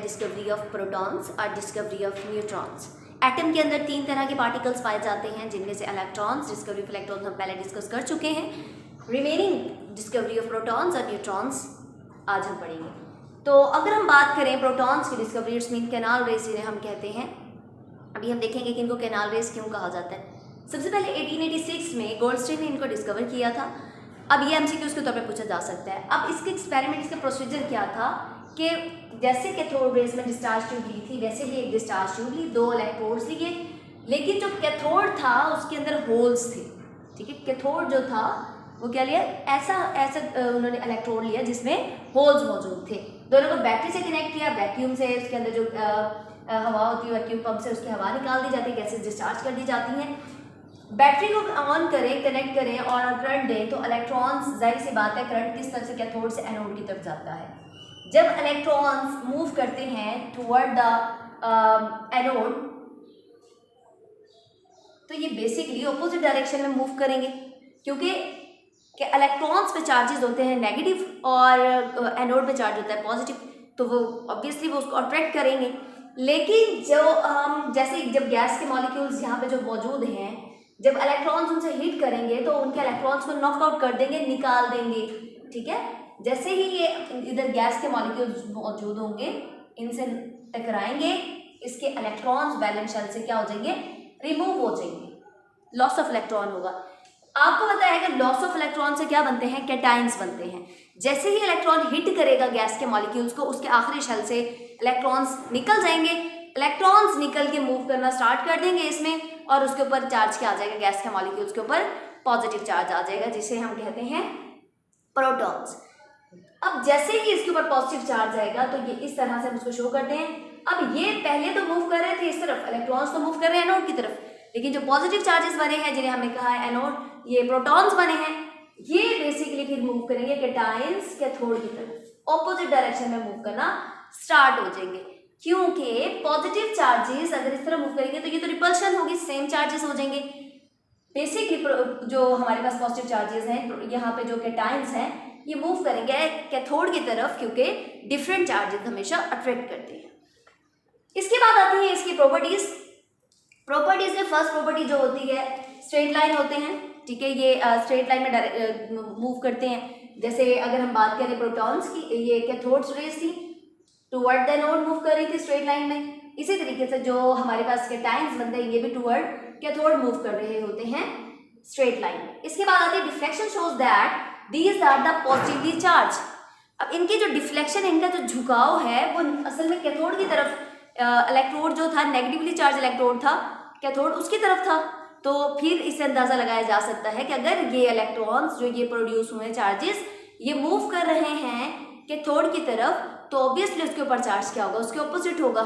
Discovery of protons और discovery of neutrons. Atom के अंदर 3 तरह के पार्टिकल्स पाए जाते हैं, जिनमें से इलेक्ट्रॉन्स, डिस्कवरी ऑफ इलेक्ट्रॉन्स हम पहले डिस्कस कर चुके हैं। रिमेनिंग डिस्कवरी ऑफ प्रोटॉन्स और न्यूट्रॉन्स आज हम पढ़ेंगे। तो अगर हम बात करें प्रोटॉन्स की discovery, it's mean canal rays जिन्हें हम कहते हैं। अभी हम देखेंगे कि इनको कैनाल रेस क्यों कहा जाता है। सबसे पहले 1886 में गोल्डस्टीन ने इनको डिस्कवर किया था। अब ये एमसीक्यूज़ के तौर पे पूछा जा सकता है। अब इसके एक्सपेरिमेंट, इसका प्रोसीजर क्या था कि जैसे कैथोड रेस में डिस्चार्ज ट्यूब ली थी, वैसे ही एक डिस्चार्ज ट्यूब ली, 2 इलेक्ट्रोड्स लिए, लेकिन जो कैथोड था उसके अंदर होल्स थे। ठीक है, कैथोड जो था वो क्या लिया, ऐसा उन्होंने इलेक्ट्रोड लिया जिसमें होल्स मौजूद थे। दोनों को बैटरी से कनेक्ट किया, वैक्यूम से, उसके अंदर जो हवा होती है वैक्यूम पंप से उसकी हवा निकाल दी जाती है, गैसेज डिस्चार्ज कर दी जाती हैं। बैटरी को ऑन करें, कनेक्ट करें और करंट दें तो इलेक्ट्रॉन्स, जाहिर सी बात है, करंट किस तरफ से कैथोड से एनोड की तरफ जाता है। जब इलेक्ट्रॉन्स मूव करते हैं टुवर्ड द एनोड तो ये बेसिकली ऑपोजिट डायरेक्शन में मूव करेंगे, क्योंकि इलेक्ट्रॉन्स पे चार्जेस होते हैं नेगेटिव और एनोड पे चार्ज होता है पॉजिटिव, तो वो ऑब्वियसली वो उसको अट्रैक्ट करेंगे। लेकिन जो हम जैसे जब गैस के मॉलिक्यूल्स यहाँ पे जो मौजूद हैं, जब इलेक्ट्रॉन्स उनसे हिट करेंगे तो उनके इलेक्ट्रॉन्स को नॉकआउट कर देंगे, निकाल देंगे। ठीक है, जैसे ही ये इधर गैस के मॉलिक्यूल्स मौजूद होंगे, इनसे टकराएंगे, इसके इलेक्ट्रॉन्स वैलेंस शेल से क्या हो जाएंगे, रिमूव हो जाएंगे, लॉस ऑफ इलेक्ट्रॉन होगा। आपको पता है कि लॉस ऑफ इलेक्ट्रॉन से क्या बनते हैं, कैटायंस बनते हैं। जैसे ही इलेक्ट्रॉन हिट करेगा गैस के मॉलिक्यूल्स को, उसके आखिरी शेल से इलेक्ट्रॉन्स निकल जाएंगे। इलेक्ट्रॉन्स निकल के मूव करना स्टार्ट कर देंगे इसमें, और उसके ऊपर चार्ज क्या आ जाएगा, गैस के मॉलिक्यूल्स के ऊपर पॉजिटिव चार्ज आ जाएगा, जिसे हम कहते हैं प्रोटॉन्स। अब जैसे ही इसके ऊपर पॉजिटिव चार्ज आएगा तो ये इस तरह से हम उसको शो करते हैं। अब ये पहले तो मूव कर रहे थे इस तरफ, इलेक्ट्रॉन्स तो मूव कर रहे हैं एनोड की तरफ, लेकिन जो पॉजिटिव चार्जेस बने हैं, जिन्हें हमने कहा है एनोड, ये प्रोटॉन्स बने हैं, ये बेसिकली फिर मूव करेंगे कैटायंस कैथोड की तरफ, ऑपोजिट डायरेक्शन में मूव करना स्टार्ट हो जाएंगे। क्योंकि पॉजिटिव चार्जेस अगर इस तरह मूव करेंगे तो ये तो रिपल्शन होगी, सेम चार्जेस हो जाएंगे। बेसिकली जो हमारे पास पॉजिटिव चार्जेस हैं, यहाँ पे जो कैटायंस हैं, ये मूव करेंगे कैथोड की तरफ, क्योंकि डिफरेंट चार्जेस हमेशा अट्रैक्ट करते हैं। इसके बाद आती है इसकी प्रॉपर्टीज। प्रॉपर्टीज में फर्स्ट प्रॉपर्टी जो होती है, स्ट्रेट लाइन होते हैं। ठीक है, ये स्ट्रेट लाइन में मूव करते हैं। जैसे अगर हम बात करें प्रोटॉन्स की, ये कैथोड रेस थी, टुवर्ड द एनोड मूव कर रही थी स्ट्रेट लाइन में। इसी तरीके से जो हमारे पास कैटायंस बनते हैं, ये भी टुवर्ड कैथोड मूव कर रहे होते हैं स्ट्रेट लाइन में। इसके बाद आती है deflection, shows that these are the positively charged. अब इनकी जो डिफ्लेक्शन, इनका जो झुकाव है, वो असल में कैथोड की तरफ, इलेक्ट्रोड जो था नेगेटिवली चार्ज इलेक्ट्रोड था, कैथोड उसकी तरफ था। तो फिर इससे अंदाजा लगाया जा सकता है कि अगर ये इलेक्ट्रॉन्स जो ये प्रोड्यूस हुए चार्जेस, ये मूव कर रहे हैं कैथोड की तरफ, तो ऑब्वियसली उसके ऊपर चार्ज क्या होगा, उसके ऑपोजिट होगा,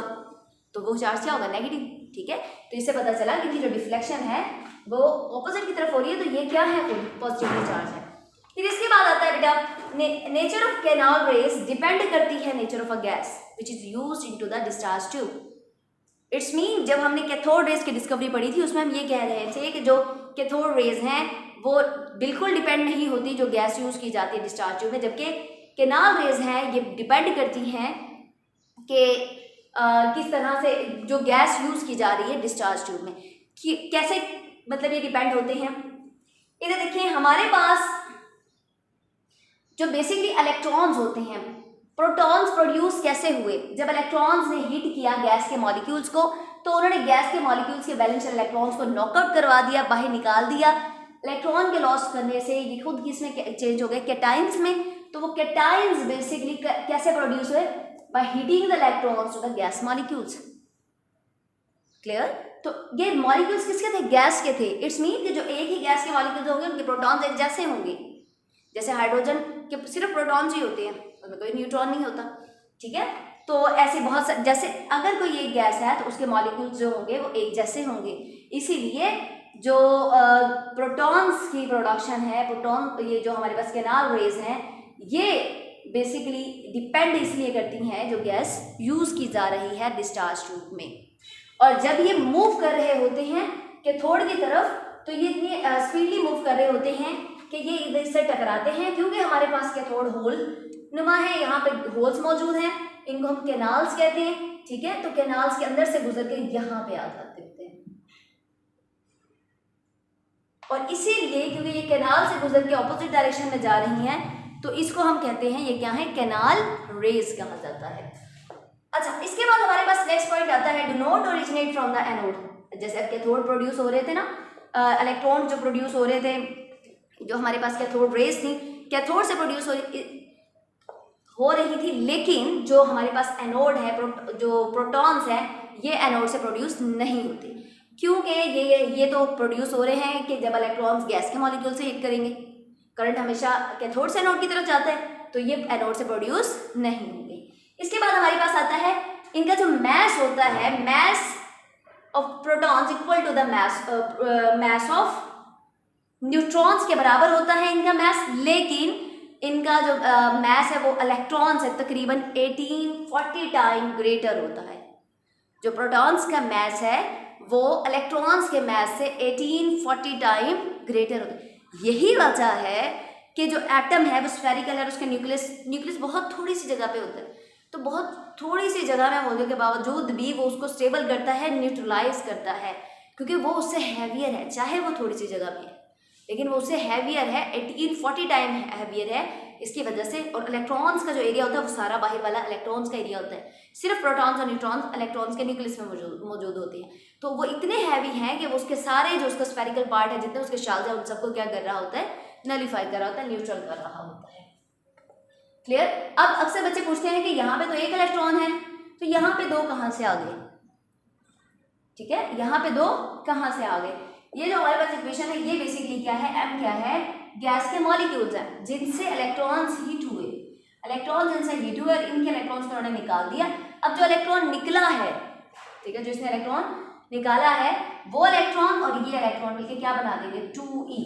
तो वो चार्ज क्या होगा, नेगेटिव। ठीक है, तो इससे पता चला कि जो डिफ्लेक्शन है वो ऑपोजिट की तरफ हो रही है, तो ये क्या है, पॉजिटिवली चार्ज है। फिर इसके बाद आता है बेटा, nature of canal rays depend करती है nature of a gas which is used into the discharge tube. It's mean जब हमने कैथोड रेस की डिस्कवरी पढ़ी थी, उसमें हम ये कह रहे थे कि जो कैथोड रेस हैं वो बिल्कुल डिपेंड नहीं होती जो गैस यूज की जाती है डिस्चार्ज ट्यूब में, जबकि कैनाल रेस हैं ये डिपेंड करती हैं कि किस तरह से जो गैस यूज की जा रही है डिस्चार्ज ट्यूब में, कि कैसे, मतलब ये डिपेंड होते हैं। इधर देखिए, हमारे पास जो बेसिकली इलेक्ट्रॉन्स होते हैं, प्रोटॉन्स प्रोड्यूस कैसे हुए, जब इलेक्ट्रॉन्स ने हिट किया गैस के मॉलिक्यूल्स को, तो उन्होंने गैस के मॉलिक्यूल्स के वैलेंस इलेक्ट्रॉन्स को नॉकआउट करवा दिया, बाहर निकाल दिया। इलेक्ट्रॉन के लॉस करने से ये खुद किसमें चेंज हो गए, कैटायंस में। तो वो कैटायंस बेसिकली कैसे प्रोड्यूस हुए, by heating the electrons to the gas molecules. Clear? तो ये मॉलिक्यूल्स किसके थे, गैस के थे। इट्स मीन कि जो एक ही गैस के मॉलिक्यूल्स होंगे, उनके प्रोटॉन्स एक जैसे होंगे। जैसे हाइड्रोजन के सिर्फ प्रोटॉन्स ही होते हैं, उसमें कोई न्यूट्रॉन नहीं होता। ठीक है, तो ऐसे बहुत जैसे अगर कोई एक गैस है तो उसके मॉलिक्यूल्स जो होंगे वो एक जैसे होंगे। इसीलिए जो प्रोटॉन्स की प्रोडक्शन है, प्रोटॉन, ये जो हमारे पास कैनाल रेज हैं, ये बेसिकली डिपेंड इसलिए करती हैं जो गैस यूज़ की जा रही है डिस्चार्ज ट्यूब में। और जब ये मूव कर रहे होते हैं कैथोड की तरफ, तो ये इतनी स्पीडली मूव कर रहे होते हैं कि ये इधर से टकराते हैं, क्योंकि हमारे पास कैथोड होल नुमा है, यहाँ पे होल्स मौजूद हैं, इनको हम कैनाल्स कहते हैं, ठीक है। तो कैनाल्स के अंदर से गुजर के यहाँ पे आ जाते होते हैं, और इसीलिए क्योंकि ये कैनाल से गुजर के ऑपोजिट डायरेक्शन में जा रही हैं, तो इसको हम कहते हैं, ये क्या है, कैनाल रेज कहा जाता है। अच्छा, इसके बाद हमारे पास नेक्स्ट पॉइंट आता है, do not originate from the anode. जैसे अब कैथोड प्रोड्यूस हो रहे थे ना, इलेक्ट्रॉन जो प्रोड्यूस हो रहे थे, जो हमारे पास कैथोड रेज थी, कैथोड से प्रोड्यूस हो रही थी, लेकिन जो हमारे पास एनोड है, जो प्रोटॉन्स है, ये एनोड से प्रोड्यूस नहीं होते, क्योंकि ये तो प्रोड्यूस हो रहे हैं कि जब इलेक्ट्रॉन्स गैस के मॉलिक्यूल से हिट करेंगे, करंट हमेशा कैथोड से एनोड की तरफ जाता है, तो ये एनोड से प्रोड्यूस नहीं होंगे। इसके बाद हमारे पास आता है इनका जो मैस होता है, mass of protons equal to the mass of neutrons के बराबर होता है इनका मैस, लेकिन इनका जो मैस है वो इलेक्ट्रॉन से तकरीबन 1840 टाइम ग्रेटर होता है। जो प्रोटॉन्स का मैस है वो इलेक्ट्रॉन्स के मैस से 1840 टाइम ग्रेटर होता है। यही वजह है कि जो एटम है वो स्फेरिकल है, उसका न्यूक्लियस बहुत थोड़ी सी जगह पे होता है, तो बहुत थोड़ी सी जगह में होने के बावजूद भी वो उसको स्टेबल करता है, न्यूट्रलाइज करता है, क्योंकि वो उससे हैवियर है, चाहे वो थोड़ी सी जगह पे है, लेकिन वो उससे हैवियर है, 1840 टाइम हैवियर है इसकी वजह से। और इलेक्ट्रॉन्स का जो एरिया होता है वो सारा बाहर वाला इलेक्ट्रॉन्स का एरिया होता है, सिर्फ प्रोटॉन्स और न्यूट्रॉन्स इलेक्ट्रॉन्स के न्यूक्लियस में मौजूद होते हैं, तो वो इतने हैवी हैं कि वो उसके सारे जो उसका स्फेरिकल पार्ट है, जितने उसके शेल्स हैं, उन सबको क्या कर रहा होता है, नलीफाई कर रहा होता है, न्यूट्रल कर रहा होता है। क्लियर। अब अक्सर बच्चे पूछते हैं कि यहाँ पे तो एक इलेक्ट्रॉन है, तो यहाँ पे दो कहाँ से आ गए, ठीक है, यहाँ पे दो कहाँ से आ गए। ये जो हमारे पास इक्वेशन है, ये बेसिकली क्या है, एम क्या है, गैस के मॉलिक्यूल्स हैं जिनसे इलेक्ट्रॉन्स हीट हुए, इलेक्ट्रॉन जिनसे हीट हुए और इनके इलेक्ट्रॉन्स को उन्होंने निकाल दिया। अब जो इलेक्ट्रॉन निकला है, ठीक है, जो इसने इलेक्ट्रॉन निकाला है, वो इलेक्ट्रॉन और ये इलेक्ट्रॉन मिलकर क्या बना देंगे, 2e,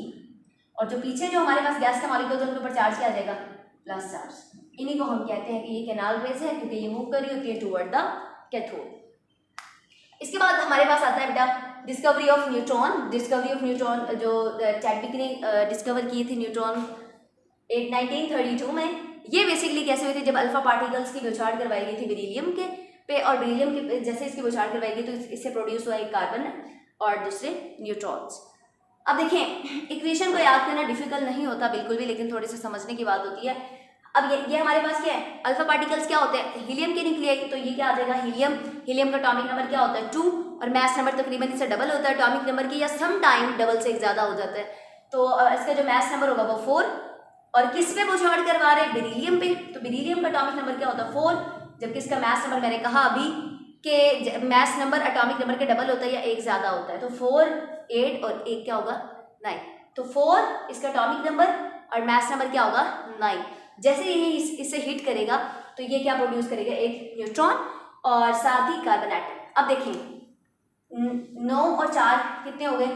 और जो पीछे जो हमारे पास गैस के मॉलिक्यूल्स हैं उनके ऊपर चार्ज क्या आ जाएगा, प्लस चार्ज। इन्हीं को हम कहते हैं कि ये कैनाल रेज है, क्योंकि ये मूव कर रही होती है टुवर्ड द कैथोड। इसके बाद हमारे पास आता है बेटा discovery of neutron. Discovery of neutron जो चैडविक ने डिस्कवर की थी न्यूट्रॉन 1932 में। ये बेसिकली कैसे हुई थी, जब अल्फा पार्टिकल्स की बौछार करवाई गई थी बेरिलियम के पे, और बेरिलियम के जैसे इसकी बौछार करवाई गई तो इससे प्रोड्यूस हुआ एक कार्बन और दूसरे न्यूट्रॉन्स। अब देखें, इक्वेशन को याद करना डिफिकल्ट नहीं होता बिल्कुल भी, लेकिन थोड़ी सी समझने की बात होती है। अब ये हमारे पास क्या है, अल्फा पार्टिकल्स क्या होते हैं, हीलियम के न्यूक्लियाई, तो ये क्या आ जाएगा, हीलियम का एटॉमिक नंबर क्या होता है 2, और मास नंबर तकरीबन इससे डबल होता है एटॉमिक नंबर की, या सम टाइम डबल से ज़्यादा हो जाता है, तो इसका जो मास नंबर होगा वो 4। और किस पे बौछार करवा रहे हैं, बेरिलियम पे, तो बेरिलियम का एटॉमिक नंबर क्या होता है 4, जबकि इसका मास नंबर मैंने कहा अभी कि मास नंबर एटॉमिक नंबर के डबल होता है या एक ज़्यादा होता है, तो 4, 8 और 1 क्या होगा 9, तो 4 इसका एटॉमिक नंबर और मास नंबर क्या होगा 9। जैसे ये इससे हिट करेगा तो ये क्या प्रोड्यूस करेगा, एक न्यूट्रॉन और साथ ही कार्बन एटम। अब देखिए 9 और 4 कितने हो गए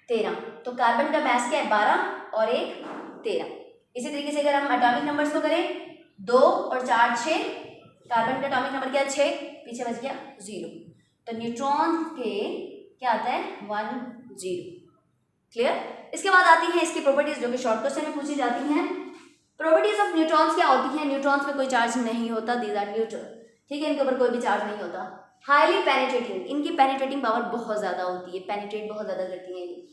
13, तो कार्बन का मास क्या है 12 और 1 13। इसी तरीके से अगर हम एटॉमिक नंबर्स को करें 2 और 4 6, कार्बन का एटॉमिक नंबर क्या है 6, पीछे बच गया 0, तो न्यूट्रॉन के क्या आता है 1 0। क्लियर। इसके बाद आती है इसकी प्रॉपर्टीज जो कि शॉर्ट क्वेश्चन में पूछी जाती हैं। प्रॉपर्टीज ऑफ न्यूट्रॉन्स क्या होती हैं, न्यूट्रॉन्स पे कोई चार्ज नहीं होता, दीज आर न्यूट्रल, ठीक है, इनके ऊपर कोई भी चार्ज नहीं होता। हाईली पेनिट्रेटिंग, इनकी पेनिट्रेटिंग पावर बहुत ज़्यादा होती है, पेनिट्रेट बहुत ज़्यादा करती हैं ये।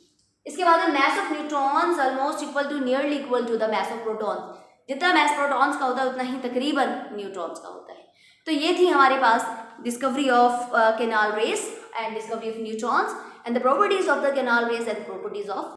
इसके बाद mass of neutrons almost equal to nearly equal to the mass of protons, जितना मैस प्रोटॉन्स का होता है उतना ही तकरीबन न्यूट्रॉन्स का होता है। तो ये थी हमारे पास discovery of canal rays and discovery of neutrons and the properties of the canal rays and properties of